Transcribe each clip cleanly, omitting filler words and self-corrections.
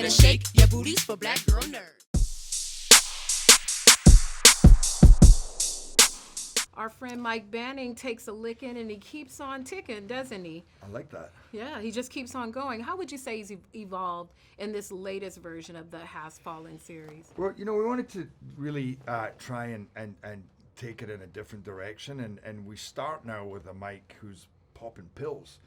Better shake your booties for black girl nerds. Our friend Mike Banning takes a licking and he keeps on ticking, doesn't he? I like that. Yeah, he just keeps on going. How would you say he's evolved in this latest version of the Has Fallen series? Well, we wanted to really try and take it in a different direction. And we start now with a Mike who's popping pills,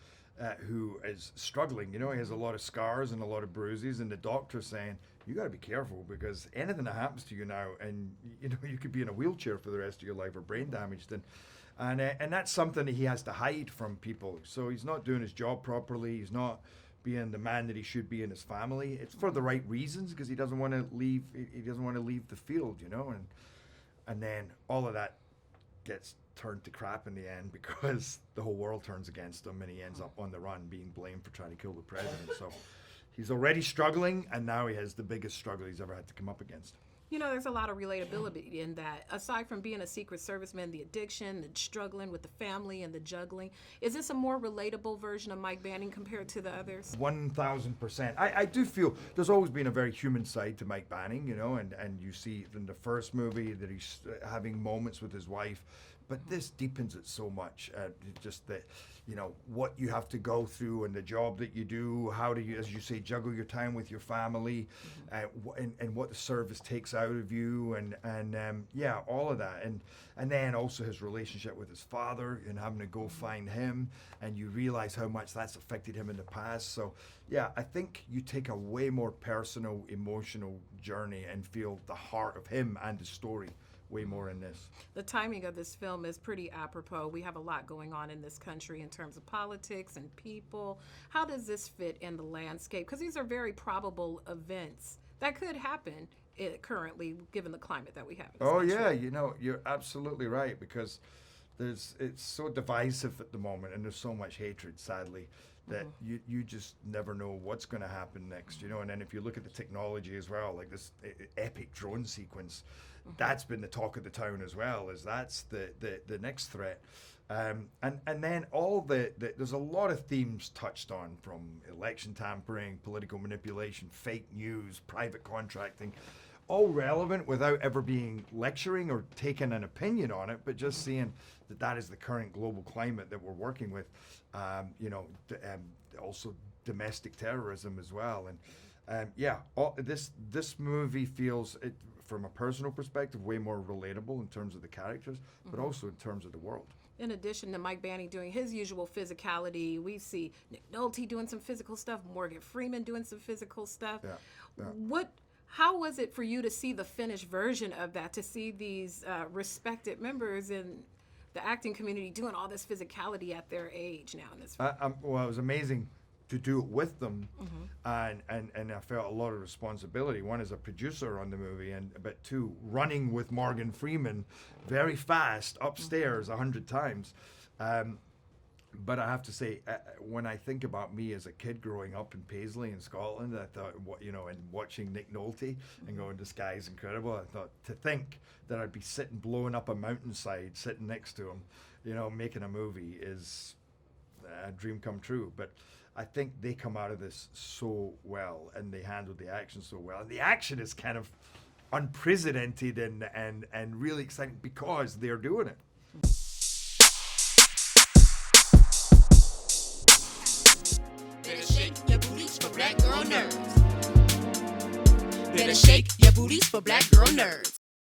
who is struggling. He has a lot of scars and a lot of bruises. And the doctor's saying, you got to be careful because anything that happens to you now, and you could be in a wheelchair for the rest of your life or brain damaged, and that's something that he has to hide from people. So he's not doing his job properly. He's not being the man that he should be in his family. It's for the right reasons because he doesn't want to leave. He doesn't want to leave the field, and then all of that gets turned to crap in the end because the whole world turns against him and he ends up on the run being blamed for trying to kill the president. So he's already struggling, and now he has the biggest struggle he's ever had to come up against. There's a lot of relatability in that. Aside from being a Secret Serviceman, the addiction, the struggling with the family, and the juggling, is this a more relatable version of Mike Banning compared to the others? 1,000%. I do feel there's always been a very human side to Mike Banning, and you see in the first movie that he's having moments with his wife, but this deepens it so much. Just that, what you have to go through and the job that you do, how do you, as you say, juggle your time with your family, and what the service takes out of you, and all of that, and then also his relationship with his father and having to go find him, and you realize how much that's affected him in the past. So I think you take a way more personal, emotional journey and feel the heart of him and the story way more in this. The timing of this film is pretty apropos. We have a lot going on in this country in terms of politics and people. How does this fit in the landscape? Because these are very probable events that could happen currently, given the climate that we have in this country. You're absolutely right, because it's so divisive at the moment, and there's so much hatred, sadly, that you just never know what's going to happen next, and then if you look at the technology as well, like this epic drone sequence, that's been the talk of the town as well, is that's the next threat. And then all there's a lot of themes touched on, from election tampering, political manipulation, fake news, private contracting, all relevant without ever being lecturing or taking an opinion on it, but just seeing that is the current global climate that we're working with. Also domestic terrorism as well. And this movie feels, from a personal perspective, way more relatable in terms of the characters, but also in terms of the world. In addition to Mike Banning doing his usual physicality, we see Nick Nolte doing some physical stuff, Morgan Freeman doing some physical stuff. How was it for you to see the finished version of that, to see these respected members in the acting community doing all this physicality at their age now in this film? Well, it was amazing to do it with them, and I felt a lot of responsibility. One, as a producer on the movie, but two, running with Morgan Freeman very fast upstairs 100 times. But I have to say, when I think about me as a kid growing up in Paisley in Scotland, I thought, and watching Nick Nolte and going, this guy's incredible. I thought, to think that I'd be sitting blowing up a mountainside, sitting next to him, making a movie is a dream come true. But I think they come out of this so well, and they handle the action so well. And the action is kind of unprecedented and really exciting because they're doing it. Better shake your booties for black girl nerds. Better shake your booties for black girl nerds.